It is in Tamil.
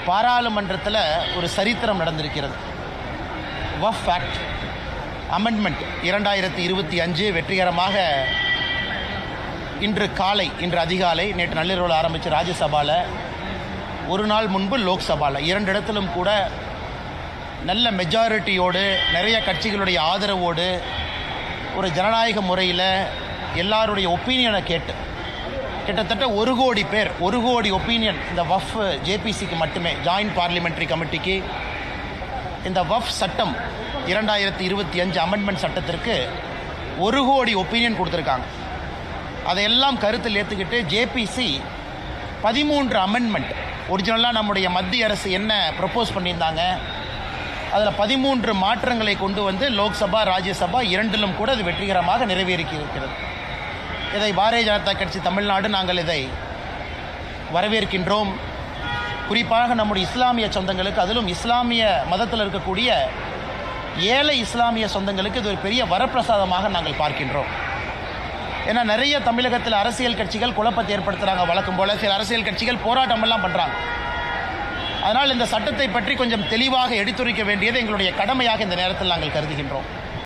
பாராளுமன்றத்தில் ஒரு சரித்திரம் நடந்திருக்கிறது. வக்ஃப் ஆக்ட் அமெண்ட்மெண்ட் 2025 வெற்றிகரமாக இன்று அதிகாலை நேற்று நள்ளிரவில் ஆரம்பித்து ராஜ்யசபாவில் ஒரு நாள் முன்பு லோக்சபாவில் 2 இடத்திலும் கூட நல்ல மெஜாரிட்டியோடு நிறைய கட்சிகளுடைய ஆதரவோடு ஒரு ஜனநாயக முறையில் எல்லாருடைய ஒப்பீனியனை கேட்டு கிட்டத்தட்ட 1 கோடி பேர் 1 கோடி ஒப்பீனியன் இந்த வக்ஃப் ஜேபிசிக்கு மட்டுமே ஜாயின்ட் பார்லிமெண்ட்ரி கமிட்டிக்கு இந்த வக்ஃப் சட்டம் 2025 அமெண்ட்மெண்ட் சட்டத்திற்கு 1 கோடி ஒப்பீனியன் கொடுத்துருக்காங்க. அதையெல்லாம் கருத்தில் ஏற்றுக்கிட்டு ஜேபிசி 13 அமெண்ட்மெண்ட் ஒரிஜினலாக நம்முடைய மத்திய அரசு என்ன ப்ரப்போஸ் பண்ணியிருந்தாங்க அதில் 13 மாற்றங்களை கொண்டு வந்து லோக்சபா ராஜ்யசபா 2லும் கூட அது வெற்றிகரமாக நிறைவேறியிருக்கிறது. இதை பாரதிய ஜனதா கட்சி தமிழ்நாடு நாங்கள் இதை வரவேற்கின்றோம். குறிப்பாக நம்முடைய இஸ்லாமிய சொந்தங்களுக்கு, அதிலும் இஸ்லாமிய மதத்தில் இருக்கக்கூடிய ஏழை இஸ்லாமிய சொந்தங்களுக்கு இது ஒரு பெரிய வரப்பிரசாதமாக நாங்கள் பார்க்கின்றோம். ஏன்னா நிறைய தமிழகத்தில் அரசியல் கட்சிகள் குழப்பத்தை ஏற்படுத்துகிறாங்க. வழக்கம் போல சில அரசியல் கட்சிகள் போராட்டமெல்லாம் பண்ணுறாங்க. அதனால் இந்த சட்டத்தை பற்றி கொஞ்சம் தெளிவாக எடுத்துரைக்க வேண்டியது எங்களுடைய கடமையாக இந்த நேரத்தில் நாங்கள் கருதுகின்றோம்.